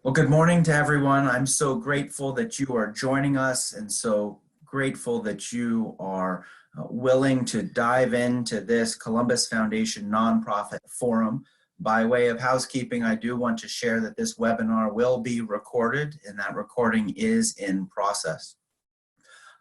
Well, good morning to everyone. I'm so grateful that you are joining us and so grateful that you are willing to dive into this Columbus Foundation nonprofit forum. By way of housekeeping, I do want to share that this webinar will be recorded and that recording is in process.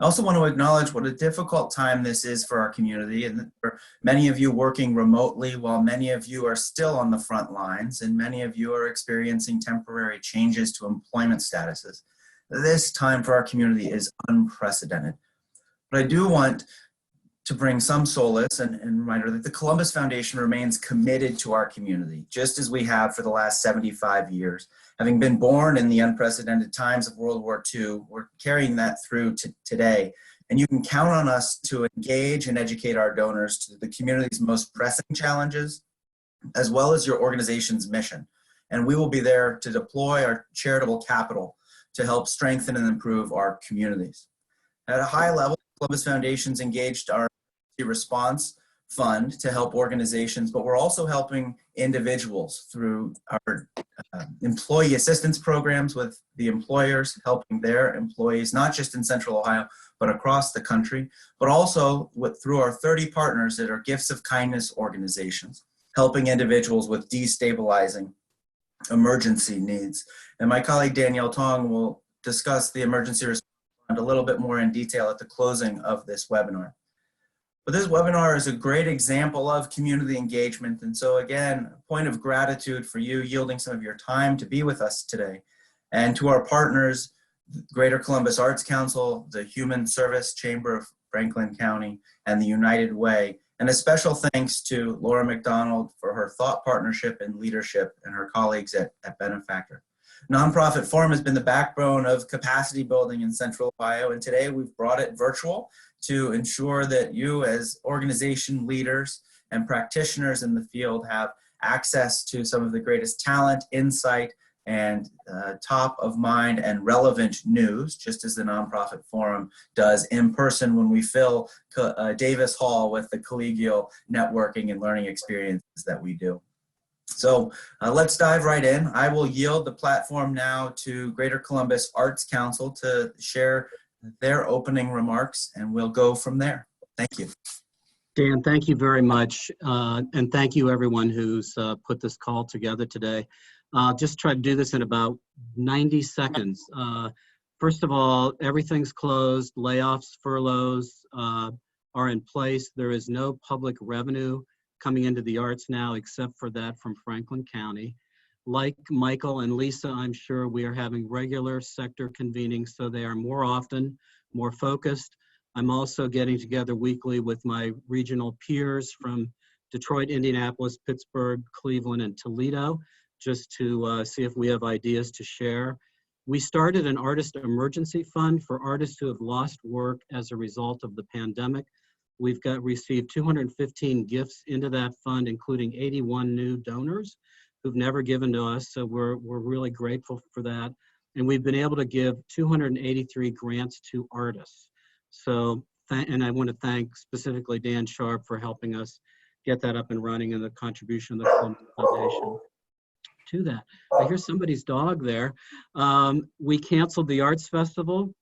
I also want to acknowledge what a difficult time this is for our community, and for many of you working remotely while many of you are still on the front lines and many of you are experiencing temporary changes to employment statuses. This time for our community is unprecedented. But I do want to bring some solace and reminder that the Columbus Foundation remains committed to our community, just as we have for the last 75 years. Having been born in the unprecedented times of World War II, we're carrying that through to today. And you can count on us to engage and educate our donors to the community's most pressing challenges, as well as your organization's mission. And we will be there to deploy our charitable capital to help strengthen and improve our communities. At a high level, Columbus Foundation's engaged our response fund to help organizations, but we're also helping individuals through our employee assistance programs with the employers, helping their employees, not just in Central Ohio, but across the country, but also through our 30 partners that are Gifts of Kindness organizations, helping individuals with destabilizing emergency needs. And my colleague Danielle Tong will discuss the emergency response fund a little bit more in detail at the closing of this webinar. But this webinar is a great example of community engagement. And so again, a point of gratitude for you yielding some of your time to be with us today. And to our partners, Greater Columbus Arts Council, the Human Service Chamber of Franklin County, and the United Way. And a special thanks to Laura McDonald for her thought partnership and leadership and her colleagues at Benefactor. Nonprofit Forum has been the backbone of capacity building in Central Ohio, and today we've brought it virtual to ensure that you as organization leaders and practitioners in the field have access to some of the greatest talent, insight, and top of mind and relevant news, just as the Nonprofit Forum does in person when we fill Davis Hall with the collegial networking and learning experiences that we do. So let's dive right in. I will yield the platform now to Greater Columbus Arts Council to share their opening remarks, and we'll go from there. Thank you. Dan, thank you very much. And thank you everyone who's put this call together today. Just try to do this in about 90 seconds. First of all, everything's closed. Layoffs, furloughs are in place. There is no public revenue coming into the arts now except for that from Franklin County. Like Michael and Lisa, I'm sure we are having regular sector convenings, so they are more often, more focused. I'm also getting together weekly with my regional peers from Detroit, Indianapolis, Pittsburgh, Cleveland, and Toledo, just to see if we have ideas to share. We started an artist emergency fund for artists who have lost work as a result of the pandemic. We've received 215 gifts into that fund, including 81 new donors who've never given to us, so we're really grateful for that. And we've been able to give 283 grants to artists. So, and I want to thank specifically Dan Sharp for helping us get that up and running and the contribution of the Columbus Foundation to that. I hear somebody's dog there. We canceled the Arts Festival.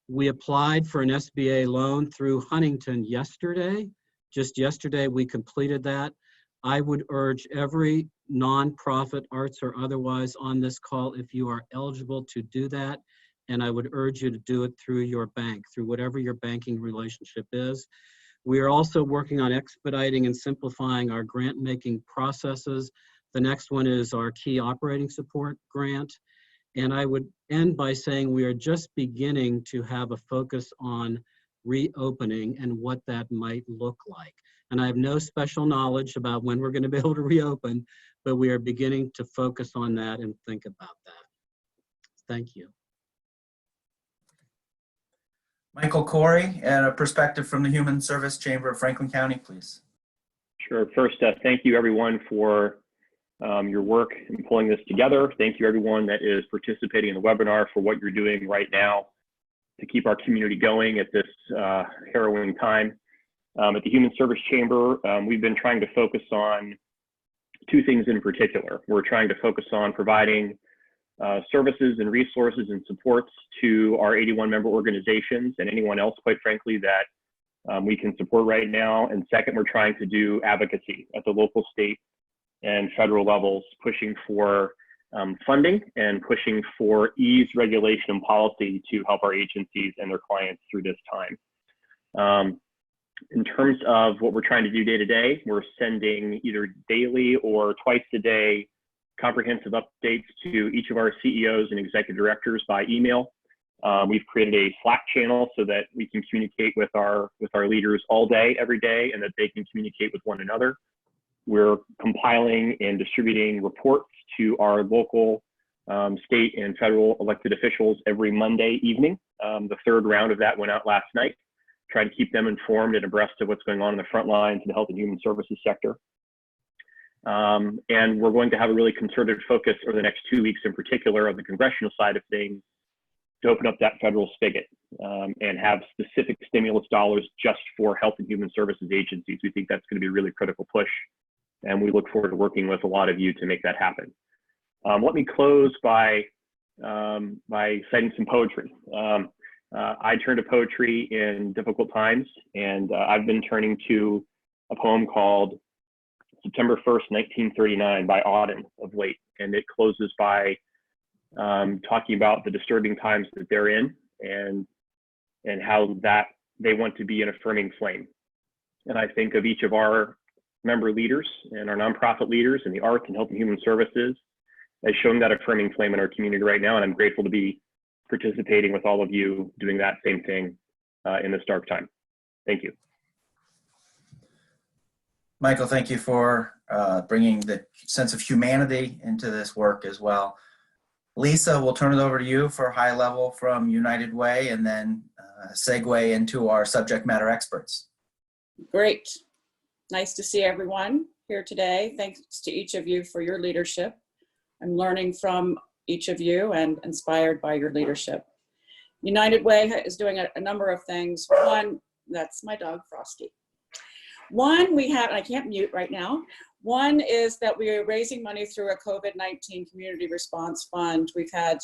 We applied for an SBA loan through Huntington yesterday. Just yesterday, we completed that. I would urge every nonprofit, arts or otherwise on this call, if you are eligible to do that, and I would urge you to do it through your bank, through whatever your banking relationship is. We are also working on expediting and simplifying our grant-making processes. The next one is our key operating support grant. And I would end by saying we are just beginning to have a focus on reopening and what that might look like. And I have no special knowledge about when we're going to be able to reopen, but we are beginning to focus on that and think about that. Thank you. Michael Corey, and a perspective from the Human Service Chamber of Franklin County, please. Sure. First, thank you everyone for your work in pulling this together. Thank you everyone that is participating in the webinar for what you're doing right now to keep our community going at this harrowing time. At the Human Service Chamber, we've been trying to focus on two things in particular. We're trying to focus on providing services and resources and supports to our 81 member organizations and anyone else, quite frankly, that we can support right now. And second, we're trying to do advocacy at the local, state, and federal levels, pushing for funding and pushing for ease, regulation, and policy to help our agencies and their clients through this time. In terms of what we're trying to do day to day, we're sending either daily or twice a day comprehensive updates to each of our CEOs and executive directors by email. We've created a Slack channel so that we can communicate with our leaders all day, every day, and that they can communicate with one another. We're compiling and distributing reports to our local, state, and federal elected officials every Monday evening. The third round of that went out last night. Try to keep them informed and abreast of what's going on in the front lines in the health and human services sector. And we're going to have a really concerted focus over the next 2 weeks in particular on the congressional side of things to open up that federal spigot and have specific stimulus dollars just for health and human services agencies. We think that's going to be a really critical push, and we look forward to working with a lot of you to make that happen. Let me close by citing some poetry. I turn to poetry in difficult times, and I've been turning to a poem called September 1st, 1939 by Auden of late. And it closes by talking about the disturbing times that they're in and how that they want to be an affirming flame. And I think of each of our member leaders and our nonprofit leaders in the arts and health and human services as showing that affirming flame in our community right now. And I'm grateful to be participating with all of you doing that same thing in this dark time. Thank you. Michael, thank you for bringing the sense of humanity into this work as well. Lisa, we'll turn it over to you for high level from United Way and then segue into our subject matter experts. Great. Nice to see everyone here today. Thanks to each of you for your leadership. I'm learning from each of you and inspired by your leadership. United Way is doing a number of things. One, that's my dog, Frosty. One, we have, and I can't mute right now. One is that we are raising money through a COVID-19 community response fund. We've had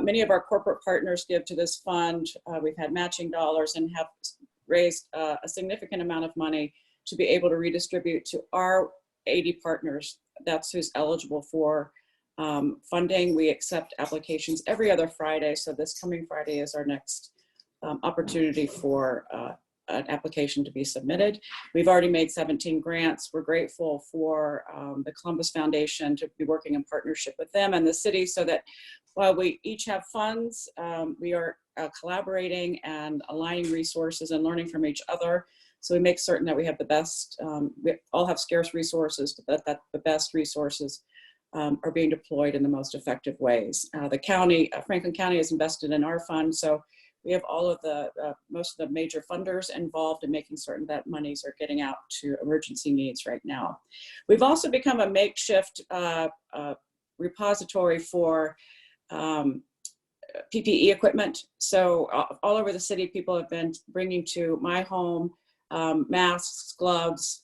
many of our corporate partners give to this fund. We've had matching dollars and have raised a significant amount of money to be able to redistribute to our 80 partners. That's who's eligible for funding. We accept applications every other Friday. So this coming Friday is our next opportunity for an application to be submitted. We've already made 17 grants. We're grateful for the Columbus Foundation to be working in partnership with them and the city so that while we each have funds, we are collaborating and aligning resources and learning from each other. So we make certain that we have the best, we all have scarce resources, but that the best resources are being deployed in the most effective ways. The county, Franklin County is invested in our fund. So we have all of the, most of the major funders involved in making certain that monies are getting out to emergency needs right now. We've also become a makeshift repository for PPE equipment. So all over the city, people have been bringing to my home masks, gloves,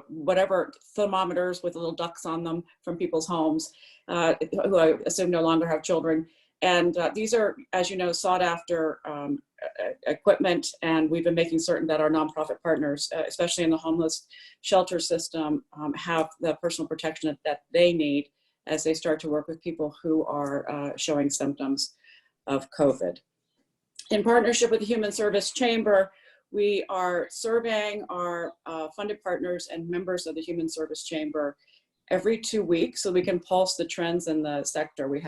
whatever, thermometers with little ducks on them from people's homes, who I assume no longer have children. And these are, as you know, sought after equipment, and we've been making certain that our nonprofit partners, especially in the homeless shelter system, have the personal protection that they need as they start to work with people who are showing symptoms of COVID. In partnership with the Human Service Chamber, we are surveying our funded partners and members of the Human Service Chamber every 2 weeks so we can pulse the trends in the sector. We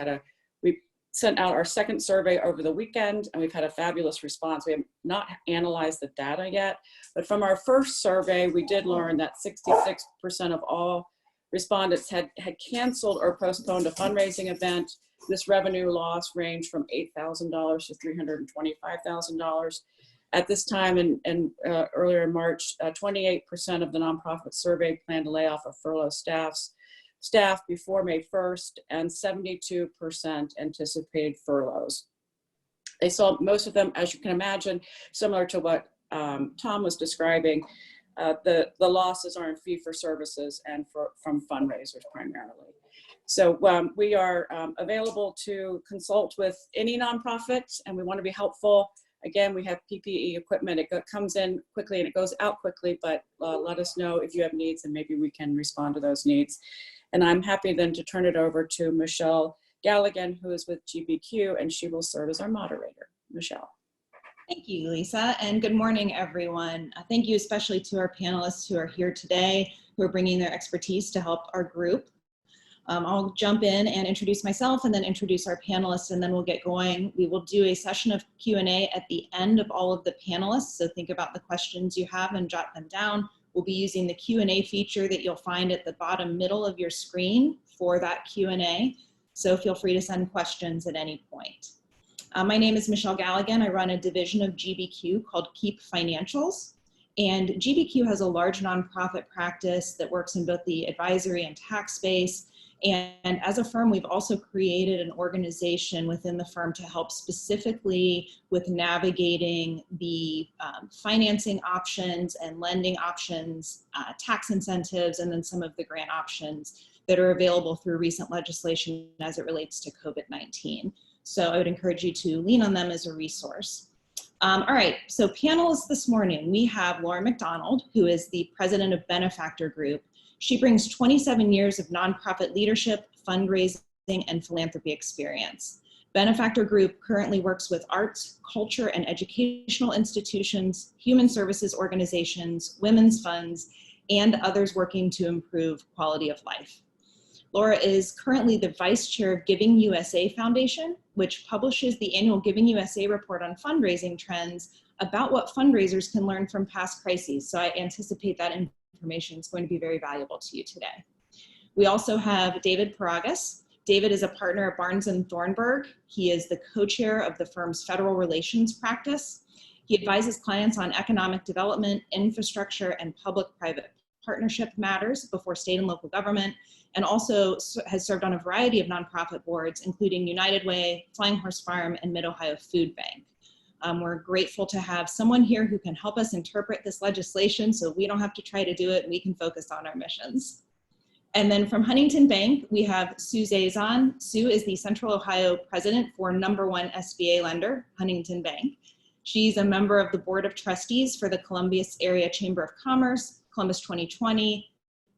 sent out our second survey over the weekend, and we've had a fabulous response. We have not analyzed the data yet, but from our first survey, we did learn that 66% of all respondents had canceled or postponed a fundraising event. This revenue loss ranged from $8,000 to $325,000. At this time, and earlier in March, 28% of the nonprofit survey plan to lay off or furlough staff before May 1st, and 72% anticipated furloughs. They saw most of them, as you can imagine, similar to what Tom was describing. The losses are in fee for services and from fundraisers primarily. So we are available to consult with any nonprofit, and we want to be helpful. Again, we have PPE equipment. It comes in quickly and it goes out quickly, but let us know if you have needs and maybe we can respond to those needs. And I'm happy then to turn it over to Michelle Galligan, who is with GBQ, and she will serve as our moderator. Michelle. Thank you, Lisa, and good morning, everyone. Thank you especially to our panelists who are here today, who are bringing their expertise to help our group. I'll jump in and introduce myself and then introduce our panelists, and then we'll get going. We will do a session of Q&A at the end of all of the panelists, so think about the questions you have and jot them down. We'll be using the Q&A feature that you'll find at the bottom middle of your screen for that Q&A, so feel free to send questions at any point. My name is Michelle Galligan. I run a division of GBQ called Keep Financials. And GBQ has a large nonprofit practice that works in both the advisory and tax space. And as a firm, we've also created an organization within the firm to help specifically with navigating the financing options and lending options, tax incentives, and then some of the grant options that are available through recent legislation as it relates to COVID-19. So I would encourage you to lean on them as a resource. All right, so panelists this morning, we have Laura McDonald, who is the president of Benefactor Group. She brings 27 years of nonprofit leadership, fundraising, and philanthropy experience. Benefactor Group currently works with arts, culture, and educational institutions, human services organizations, women's funds, and others working to improve quality of life. Laura is currently the vice chair of Giving USA Foundation, which publishes the annual Giving USA report on fundraising trends about what fundraisers can learn from past crises. So I anticipate that information is going to be very valuable to you today. We also have David Paragas. David is a partner at Barnes & Thornburg. He is the co-chair of the firm's federal relations practice. He advises clients on economic development, infrastructure, and public-private partnership matters before state and local government, and also has served on a variety of nonprofit boards, including United Way, Flying Horse Farm, and Mid-Ohio Food Bank. We're grateful to have someone here who can help us interpret this legislation so we don't have to try to do it and we can focus on our missions. And then from Huntington Bank, we have Sue Zazon. Sue is the Central Ohio president for #1 SBA lender, Huntington Bank. She's a member of the Board of Trustees for the Columbus Area Chamber of Commerce, Columbus 2020,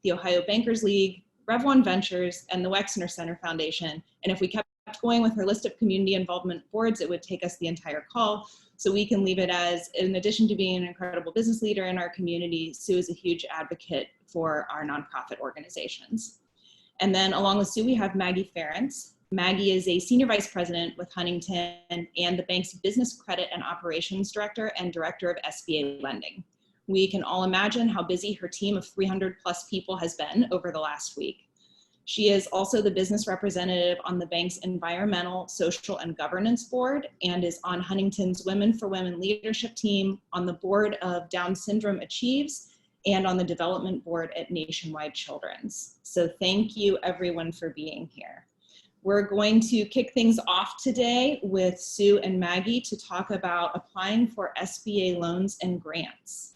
the Ohio Bankers League, Rev1 Ventures, and the Wexner Center Foundation. And if we kept going with her list of community involvement boards, it would take us the entire call. So we can leave it as, in addition to being an incredible business leader in our community, Sue is a huge advocate for our nonprofit organizations. And then along with Sue, we have Maggie Ferentz. Maggie is a senior vice president with Huntington and the bank's business credit and operations director and director of SBA lending. We can all imagine how busy her team of 300+ people has been over the last week. She is also the business representative on the bank's environmental, social, and governance board, and is on Huntington's Women for Women leadership team, on the board of Down Syndrome Achieves, and on the development board at Nationwide Children's. So thank you everyone for being here. We're going to kick things off today with Sue and Maggie to talk about applying for SBA loans and grants.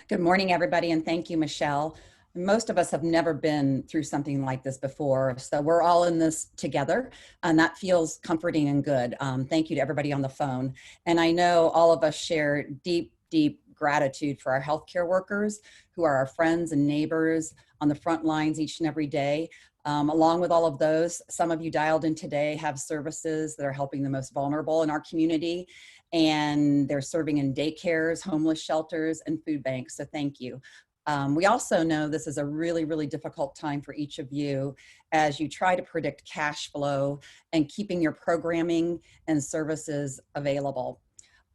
Good morning, everybody, and thank you, Michelle. Most of us have never been through something like this before, so we're all in this together, and that feels comforting and good. Thank you to everybody on the phone. And I know all of us share deep, deep gratitude for our healthcare workers who are our friends and neighbors on the front lines each and every day. Along with all of those, some of you dialed in today have services that are helping the most vulnerable in our community, and they're serving in daycares, homeless shelters, and food banks, so thank you. We also know this is a really, really difficult time for each of you as you try to predict cash flow and keeping your programming and services available.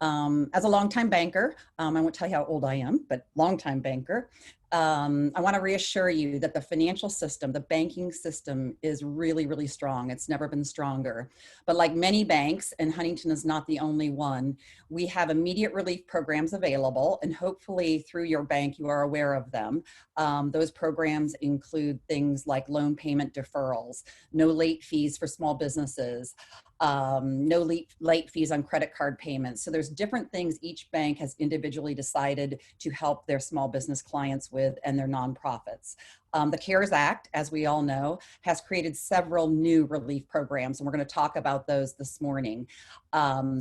As a longtime banker, I won't tell you how old I am, but longtime banker, I want to reassure you that the financial system, the banking system is really, really strong. It's never been stronger. But like many banks, and Huntington is not the only one, we have immediate relief programs available, and hopefully through your bank you are aware of them. Those programs include things like loan payment deferrals, no late fees for small businesses, no late fees on credit card payments. So there's different things each bank has individually decided to help their small business clients with and their nonprofits. The CARES Act, as we all know, has created several new relief programs, and we're going to talk about those this morning.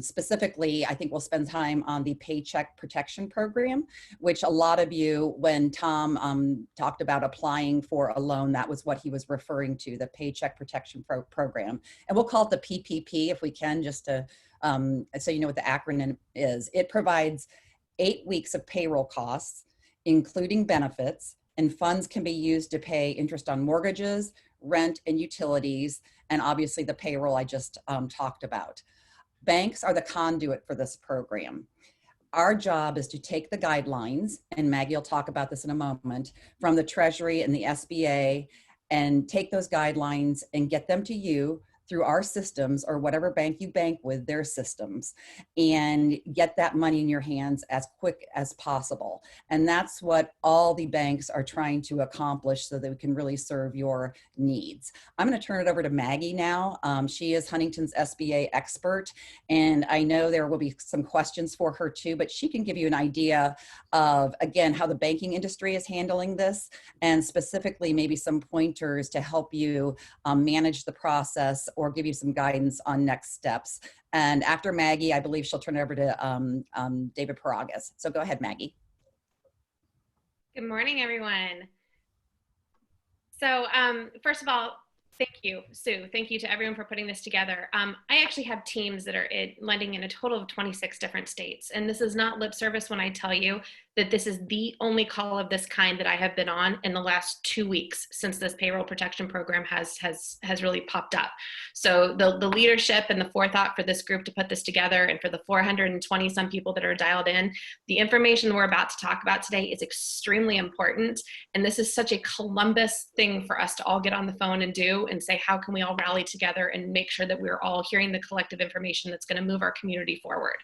Specifically, I think we'll spend time on the Paycheck Protection Program, which a lot of you, when Tom talked about applying for a loan, that was what he was referring to, the Paycheck Protection Program. And we'll call it the PPP if we can, just to so you know what the acronym is. It provides 8 weeks of payroll costs, including benefits, and funds can be used to pay interest on mortgages, rent, and utilities, and obviously the payroll I just talked about. Banks are the conduit for this program. Our job is to take the guidelines, and Maggie will talk about this in a moment, from the Treasury and the SBA, and take those guidelines and get them to you through our systems, or whatever bank you bank with, their systems, and get that money in your hands as quick as possible. And that's what all the banks are trying to accomplish so that we can really serve your needs. I'm going to turn it over to Maggie now. She is Huntington's SBA expert, and I know there will be some questions for her too, but she can give you an idea of, again, how the banking industry is handling this, and specifically maybe some pointers to help you manage the process or give you some guidance on next steps. And after Maggie, I believe she'll turn it over to David Paragas. So go ahead, Maggie. Good morning, everyone. So first of all, thank you, Sue. Thank you to everyone for putting this together. I actually have teams that are lending in a total of 26 different states. And this is not lip service when I tell you that this is the only call of this kind that I have been on in the last 2 weeks since this payroll protection program has really popped up. So the leadership and the forethought for this group to put this together, and for the 420 some people that are dialed in, the information we're about to talk about today is extremely important. And this is such a Columbus thing for us to all get on the phone and do, and say, how can we all rally together and make sure that we're all hearing the collective information that's going to move our community forward.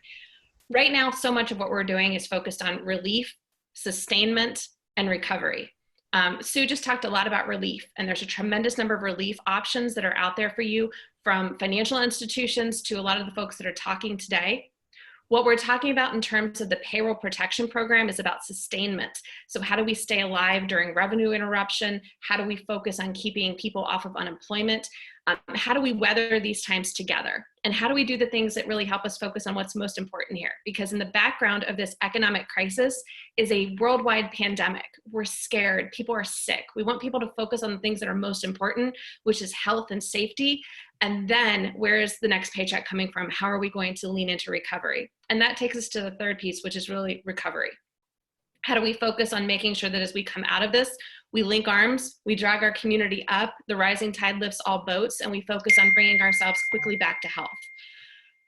Right now, so much of what we're doing is focused on relief, sustainment, and recovery. Sue just talked a lot about relief, and there's a tremendous number of relief options that are out there for you, from financial institutions to a lot of the folks that are talking today. What we're talking about in terms of the payroll protection program is about sustainment. So how do we stay alive during revenue interruption? How do we focus on keeping people off of unemployment? How do we weather these times together? And how do we do the things that really help us focus on what's most important here? Because in the background of this economic crisis is a worldwide pandemic. We're scared, people are sick. We want people to focus on the things that are most important, which is health and safety. And then where is the next paycheck coming from? How are we going to lean into recovery? And that takes us to the third piece, which is really recovery. How do we focus on making sure that as we come out of this, we link arms, we drag our community up, the rising tide lifts all boats, and we focus on bringing ourselves quickly back to health?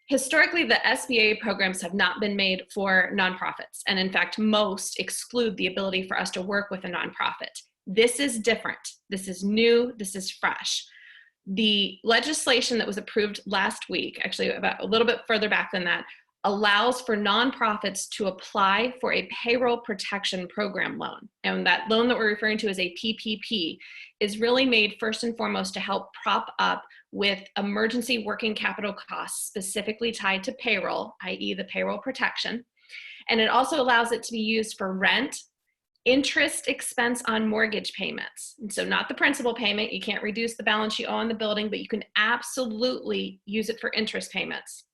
Historically, the SBA programs have not been made for nonprofits. And in fact, most exclude the ability for us to work with a nonprofit. This is different. This is new. This is fresh. The legislation that was approved last week, actually about a little bit further back than that, allows for nonprofits to apply for a payroll protection program loan. And that loan that we're referring to as a PPP is really made first and foremost to help prop up with emergency working capital costs specifically tied to payroll, i.e. the payroll protection. And it also allows it to be used for rent, interest expense on mortgage payments. And so not the principal payment, you can't reduce the balance you owe on the building, but you can absolutely use it for interest payments.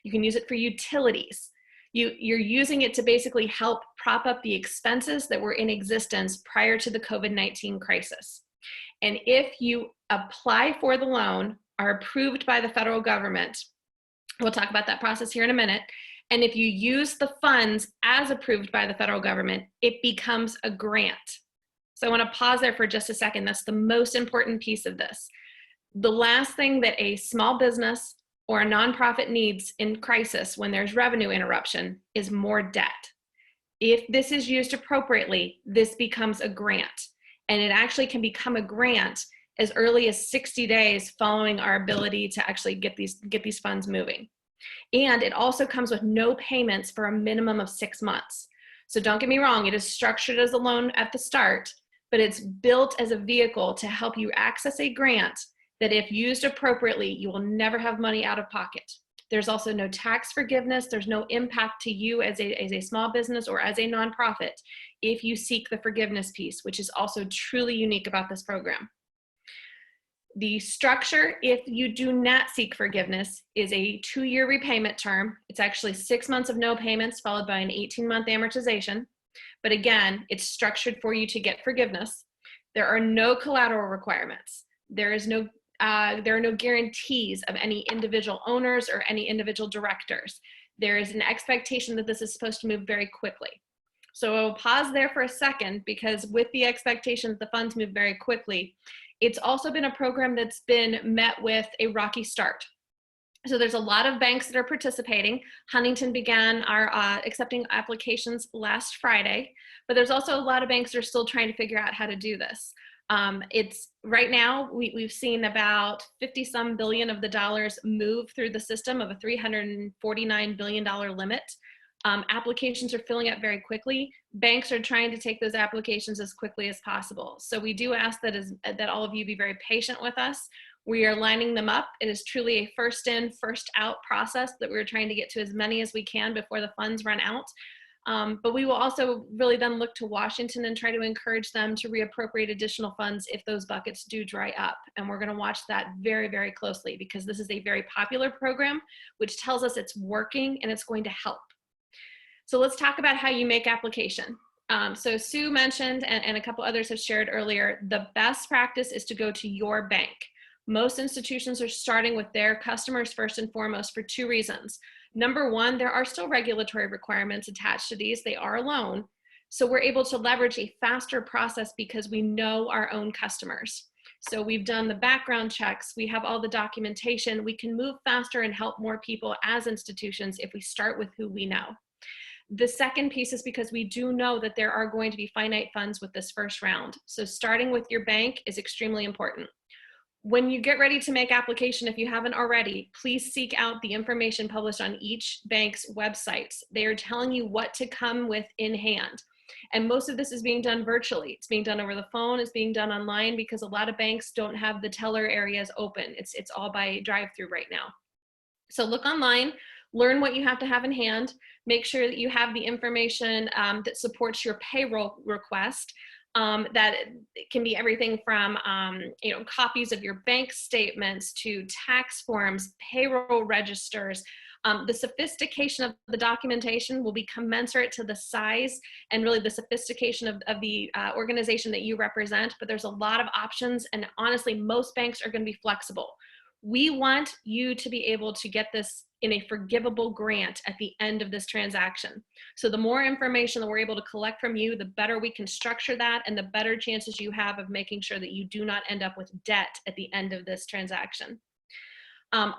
You can use it for utilities. You're using it to basically help prop up the expenses that were in existence prior to the COVID-19 crisis. And if you apply for the loan, are approved by the federal government, we'll talk about that process here in a minute, and if you use the funds as approved by the federal government, it becomes a grant. So I want to pause there for just a second. That's the most important piece of this. The last thing that a small business or a nonprofit needs in crisis when there's revenue interruption is more debt. If this is used appropriately, this becomes a grant. And it actually can become a grant as early as 60 days following our ability to actually get these funds moving. And it also comes with no payments for a minimum of 6 months. So don't get me wrong, it is structured as a loan at the start, but it's built as a vehicle to help you access a grant that if used appropriately, you will never have money out of pocket. There's also no tax forgiveness. There's no impact to you as a small business or as a nonprofit if you seek the forgiveness piece, which is also truly unique about this program. The structure, if you do not seek forgiveness, is a 2-year repayment term. It's actually 6 months of no payments followed by an 18-month amortization. But again, it's structured for you to get forgiveness. There are no collateral requirements. There are no guarantees of any individual owners or any individual directors. There is an expectation that this is supposed to move very quickly. So I'll pause there for a second, because with the expectation that the funds move very quickly, it's also been a program that's been met with a rocky start. So there's a lot of banks that are participating. Huntington began our accepting applications last Friday, but there's also a lot of banks that are still trying to figure out how to do this. It's right now, we've seen about 50-some billion of the dollars move through the system of a $349 billion limit. Applications are filling up very quickly. Banks are trying to take those applications as quickly as possible. So we do ask that all of you be very patient with us. We are lining them up. It is truly a first in, first out process that we're trying to get to as many as we can before the funds run out. But we will also really then look to Washington and try to encourage them to reappropriate additional funds if those buckets do dry up. And we're going to watch that very, very closely, because this is a very popular program, which tells us it's working and it's going to help. So let's talk about how you make application. So Sue mentioned, and a couple others have shared earlier, the best practice is to go to your bank. Most institutions are starting with their customers first and foremost for 2 reasons. Number one, there are still regulatory requirements attached to these. They are a loan. So we're able to leverage a faster process because we know our own customers. So we've done the background checks. We have all the documentation. We can move faster and help more people as institutions if we start with who we know. The second piece is because we do know that there are going to be finite funds with this first round. So starting with your bank is extremely important. When you get ready to make application, if you haven't already, please seek out the information published on each bank's websites. They are telling you what to come with in hand. And most of this is being done virtually. It's being done over the phone. It's being done online because a lot of banks don't have the teller areas open. It's all by drive-through right now. So look online, learn what you have to have in hand, make sure that you have the information that supports your payroll request. That can be everything from copies of your bank statements to tax forms, payroll registers. The sophistication of the documentation will be commensurate to the size and really the sophistication of the organization that you represent, but there's a lot of options, and honestly, most banks are going to be flexible. We want you to be able to get this in a forgivable grant at the end of this transaction. So the more information that we're able to collect from you, the better we can structure that, and the better chances you have of making sure that you do not end up with debt at the end of this transaction.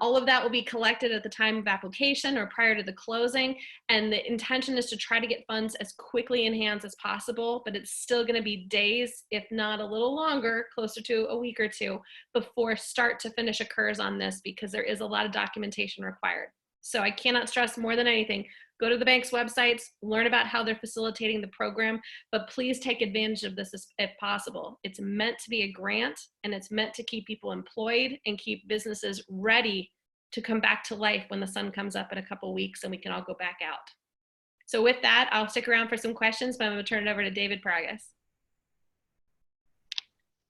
All of that will be collected at the time of application or prior to the closing, and the intention is to try to get funds as quickly in hands as possible, but it's still going to be days, if not a little longer, closer to a week or 2, before start to finish occurs on this, because there is a lot of documentation required. So I cannot stress more than anything, go to the bank's websites, learn about how they're facilitating the program, but please take advantage of this if possible. It's meant to be a grant, and it's meant to keep people employed and keep businesses ready to come back to life when the sun comes up in a couple weeks and we can all go back out. So with that, I'll stick around for some questions, but I'm going to turn it over to David Pragas.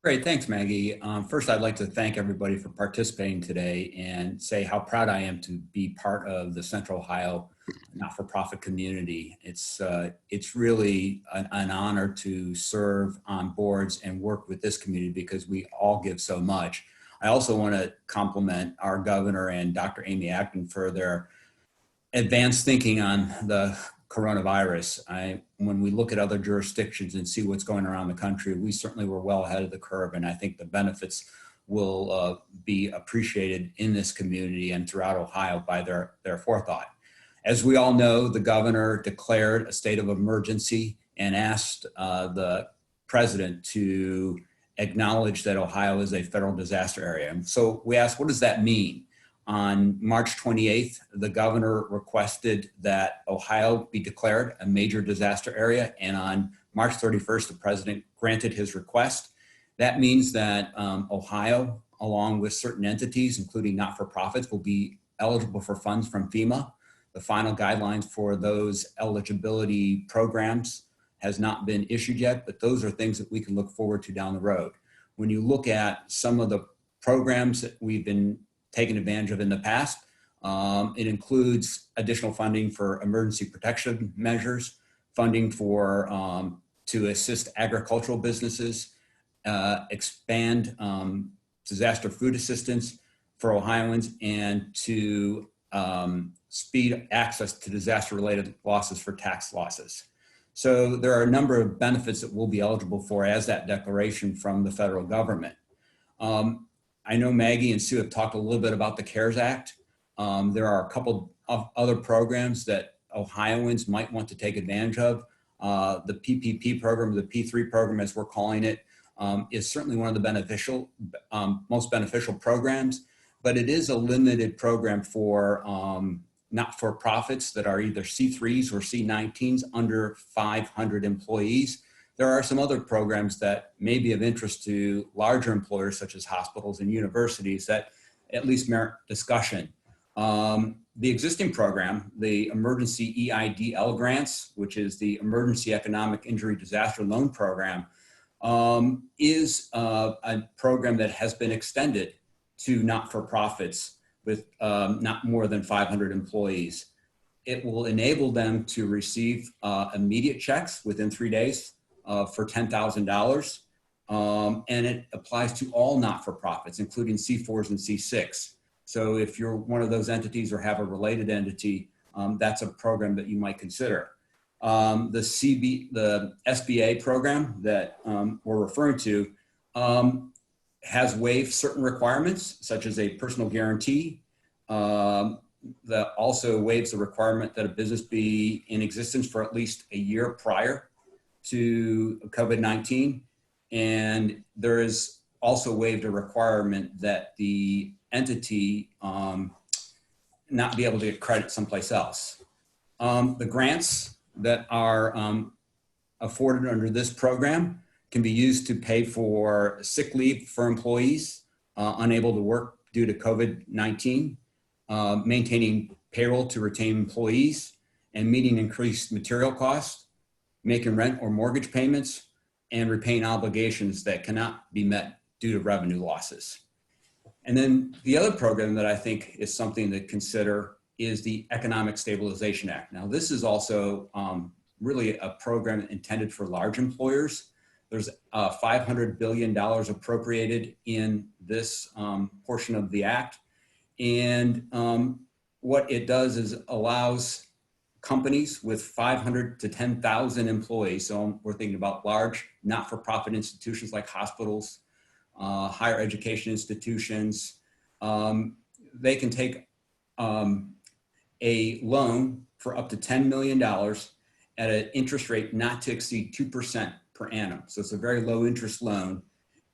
Great, thanks, Maggie. First, I'd like to thank everybody for participating today and say how proud I am to be part of the Central Ohio not-for-profit community. It's really an honor to serve on boards and work with this community because we all give so much. I also want to compliment our governor and Dr. Amy Acton for their advanced thinking on the coronavirus. When we look at other jurisdictions and see what's going around the country, we certainly were well ahead of the curve, and I think the benefits will be appreciated in this community and throughout Ohio by their forethought. As we all know, the governor declared a state of emergency and asked the president to acknowledge that Ohio is a federal disaster area. And so we asked, what does that mean? On March 28th, the governor requested that Ohio be declared a major disaster area. And on March 31st, the president granted his request. That means that Ohio, along with certain entities, including not-for-profits, will be eligible for funds from FEMA. The final guidelines for those eligibility programs has not been issued yet, but those are things that we can look forward to down the road. When you look at some of the programs that we've been taking advantage of in the past, it includes additional funding for emergency protection measures, funding for to assist agricultural businesses, expand disaster food assistance for Ohioans, and to speed access to disaster-related losses for tax losses. So there are a number of benefits that we'll be eligible for as that declaration from the federal government. I know Maggie and Sue have talked a little bit about the CARES Act. There are a couple of other programs that Ohioans might want to take advantage of. The PPP program, the P3 program as we're calling it, is certainly one of the most beneficial programs, but it is a limited program for not-for-profits that are either C3s or C19s under 500 employees. There are some other programs that may be of interest to larger employers such as hospitals and universities that at least merit discussion. The existing program, the Emergency EIDL grants, which is the Emergency Economic Injury Disaster Loan Program, is a program that has been extended to not-for-profits with not more than 500 employees. It will enable them to receive immediate checks within 3 days for $10,000. And it applies to all not-for-profits, including C4s and C6. So if you're one of those entities or have a related entity, that's a program that you might consider. The SBA program that we're referring to has waived certain requirements, such as a personal guarantee, that also waives the requirement that a business be in existence for at least a year prior to COVID-19. And there is also waived a requirement that the entity not be able to get credit someplace else. The grants that are afforded under this program can be used to pay for sick leave for employees unable to work due to COVID-19, maintaining payroll to retain employees, and meeting increased material costs, making rent or mortgage payments, and repaying obligations that cannot be met due to revenue losses. And then the other program that I think is something to consider is the Economic Stabilization Act. Now, this is also really a program intended for large employers. There's $500 billion appropriated in this portion of the act. And what it does is allows companies with 500 to 10,000 employees, so we're thinking about large not-for-profit institutions like hospitals, higher education institutions, they can take a loan for up to $10 million at an interest rate not to exceed 2% per annum. So it's a very low interest loan,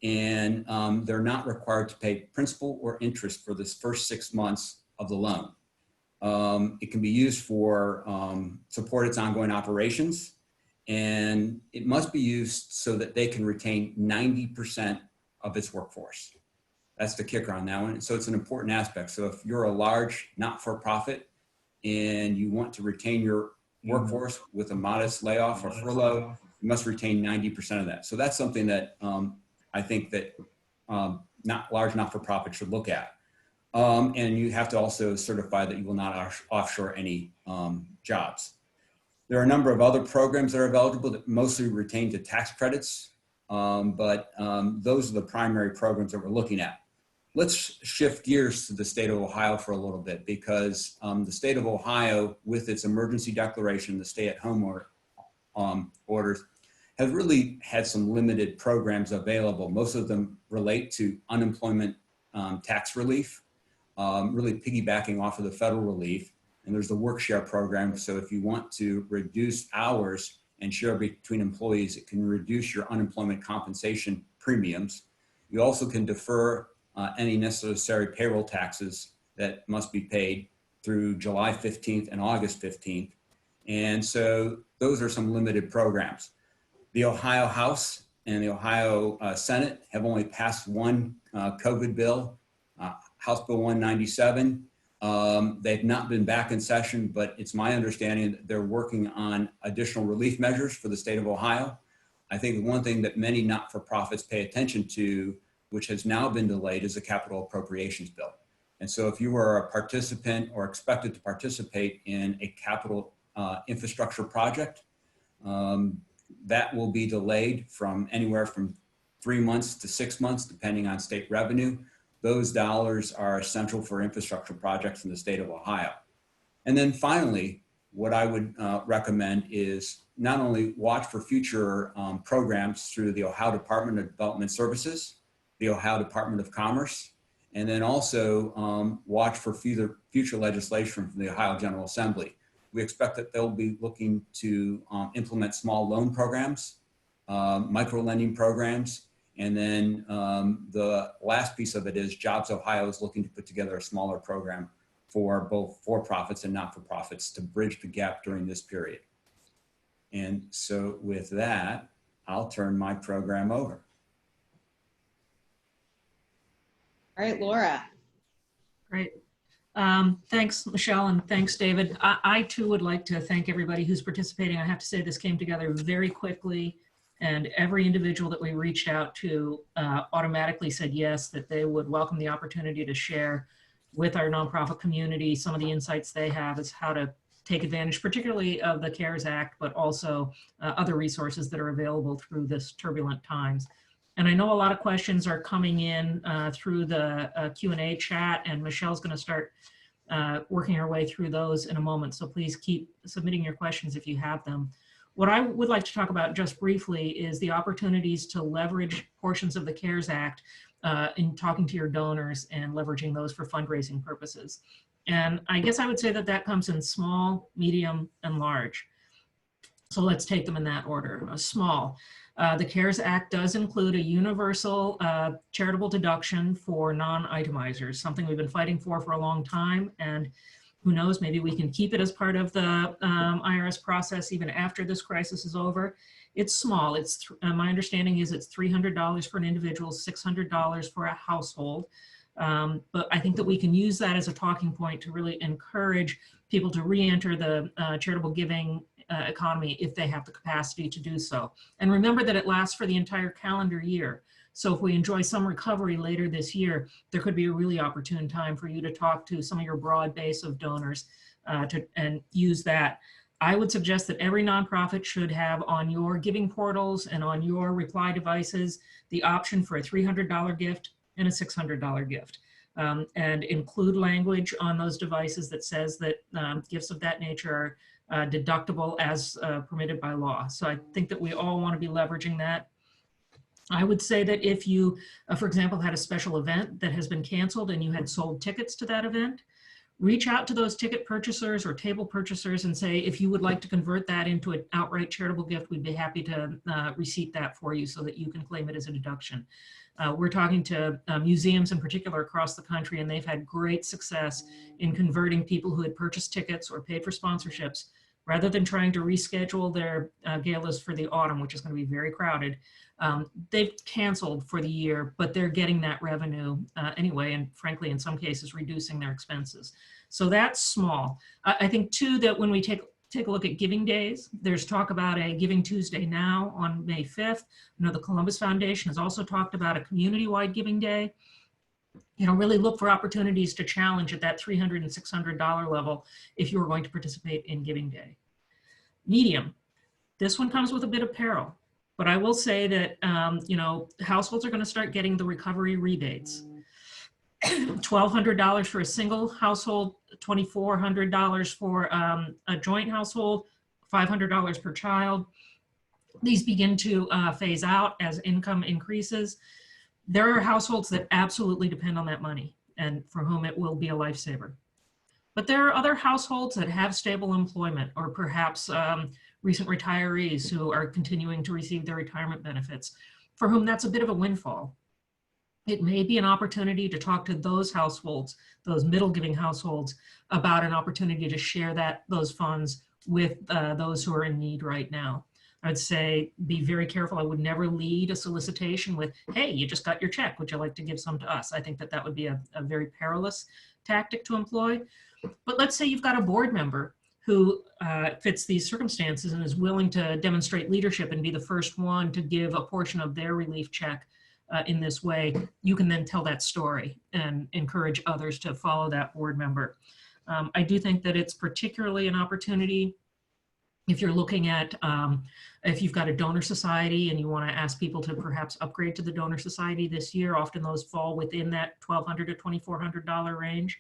and they're not required to pay principal or interest for this first 6 months of the loan. It can be used for support its ongoing operations, and it must be used so that they can retain 90% of its workforce. That's the kicker on that one. So it's an important aspect. So if you're a large not-for-profit and you want to retain your workforce with a modest layoff or furlough, you must retain 90% of that. So that's something that I think that large not-for-profits should look at. And you have to also certify that you will not offshore any jobs. There are a number of other programs that are eligible that mostly retain to tax credits, but those are the primary programs that we're looking at. Let's shift gears to the state of Ohio for a little bit, because the state of Ohio, with its emergency declaration, the stay-at-home orders, has really had some limited programs available. Most of them relate to unemployment tax relief, really piggybacking off of the federal relief. And there's the work share program. So if you want to reduce hours and share between employees, it can reduce your unemployment compensation premiums. You also can defer any necessary payroll taxes that must be paid through July 15th and August 15th. And so those are some limited programs. The Ohio House and the Ohio Senate have only passed one COVID bill, House Bill 197. They've not been back in session, but it's my understanding that they're working on additional relief measures for the state of Ohio. I think the one thing that many not-for-profits pay attention to, which has now been delayed, is the capital appropriations bill. And so if you are a participant or expected to participate in a capital infrastructure project, that will be delayed from anywhere from 3 months to 6 months, depending on state revenue. Those dollars are essential for infrastructure projects in the state of Ohio. And then finally, what I would recommend is not only watch for future programs through the Ohio Department of Development Services, the Ohio Department of Commerce, and then also watch for future legislation from the Ohio General Assembly. We expect that they'll be looking to implement small loan programs, micro lending programs, and then the last piece of it is Jobs Ohio is looking to put together a smaller program for both for-profits and not-for-profits to bridge the gap during this period. And so with that, I'll turn my program over. All right, Laura. Great. Thanks, Michelle, and thanks, David. I too would like to thank everybody who's participating. I have to say this came together very quickly, and every individual that we reached out to automatically said yes, that they would welcome the opportunity to share with our nonprofit community some of the insights they have as how to take advantage, particularly of the CARES Act, but also other resources that are available through this turbulent times. And I know a lot of questions are coming in through the Q&A chat, and Michelle's going to start working her way through those in a moment. So please keep submitting your questions if you have them. What I would like to talk about just briefly is the opportunities to leverage portions of the CARES Act in talking to your donors and leveraging those for fundraising purposes. And I guess I would say that that comes in small, medium, and large. So let's take them in that order. Small. The CARES Act does include a universal charitable deduction for non-itemizers, something we've been fighting for a long time. And who knows, maybe we can keep it as part of the IRS process even after this crisis is over. It's small. It's my understanding is it's $300 for an individual, $600 for a household. But I think that we can use that as a talking point to really encourage people to re-enter the charitable giving economy if they have the capacity to do so. And remember that it lasts for the entire calendar year. So if we enjoy some recovery later this year, there could be a really opportune time for you to talk to some of your broad base of donors and use that. I would suggest that every nonprofit should have on your giving portals and on your reply devices the option for a $300 gift and a $600 gift. And include language on those devices that says that gifts of that nature are deductible as permitted by law. So I think that we all want to be leveraging that. I would say that if you, for example, had a special event that has been canceled and you had sold tickets to that event, reach out to those ticket purchasers or table purchasers and say, if you would like to convert that into an outright charitable gift, we'd be happy to receipt that for you so that you can claim it as a deduction. We're talking to museums in particular across the country, and they've had great success in converting people who had purchased tickets or paid for sponsorships. Rather than trying to reschedule their galas for the autumn, which is going to be very crowded, they've canceled for the year, but they're getting that revenue anyway, and frankly, in some cases, reducing their expenses. So that's small. I think too that when we take a look at giving days, there's talk about a Giving Tuesday now on May 5th. I know the Columbus Foundation has also talked about a community-wide giving day. You know, really look for opportunities to challenge at that $300 and $600 level if you are going to participate in Giving Day. Medium. This one comes with a bit of peril, but I will say that, you know, households are going to start getting the recovery rebates. $1,200 for a single household, $2,400 for a joint household, $500 per child. These begin to phase out as income increases. There are households that absolutely depend on that money and for whom it will be a lifesaver. But there are other households that have stable employment or perhaps recent retirees who are continuing to receive their retirement benefits, for whom that's a bit of a windfall. It may be an opportunity to talk to those households, those middle giving households, about an opportunity to share those funds with those who are in need right now. I'd say be very careful. I would never lead a solicitation with, hey, you just got your check. Would you like to give some to us? I think that that would be a very perilous tactic to employ. But let's say you've got a board member who fits these circumstances and is willing to demonstrate leadership and be the first one to give a portion of their relief check in this way. You can then tell that story and encourage others to follow that board member. I do think that it's particularly an opportunity if you're looking at, if you've got a donor society and you want to ask people to perhaps upgrade to the donor society this year. Often those fall within that $1,200 to $2,400 range.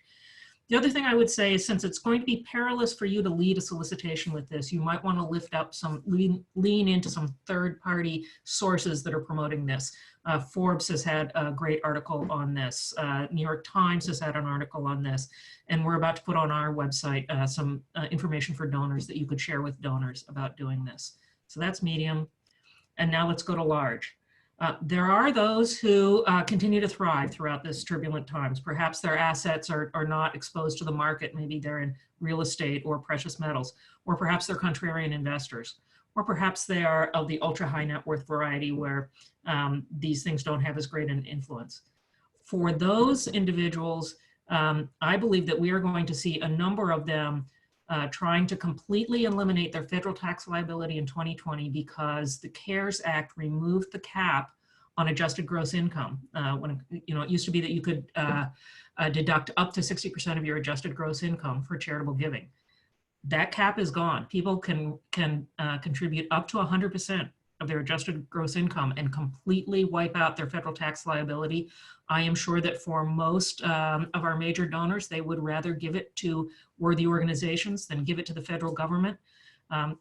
The other thing I would say is, since it's going to be perilous for you to lead a solicitation with this, you might want to lift up lean into some third-party sources that are promoting this. Forbes has had a great article on this. New York Times has had an article on this. And we're about to put on our website some information for donors that you could share with donors about doing this. So that's medium. And now let's go to large. There are those who continue to thrive throughout this turbulent times. Perhaps their assets are not exposed to the market. Maybe they're in real estate or precious metals, or perhaps they're contrarian investors, or perhaps they are of the ultra high net worth variety where these things don't have as great an influence. For those individuals, I believe that we are going to see a number of them trying to completely eliminate their federal tax liability in 2020 because the CARES Act removed the cap on adjusted gross income. When it used to be that you could deduct up to 60% of your adjusted gross income for charitable giving. That cap is gone. People can contribute up to 100% of their adjusted gross income and completely wipe out their federal tax liability. I am sure that for most of our major donors, they would rather give it to worthy organizations than give it to the federal government.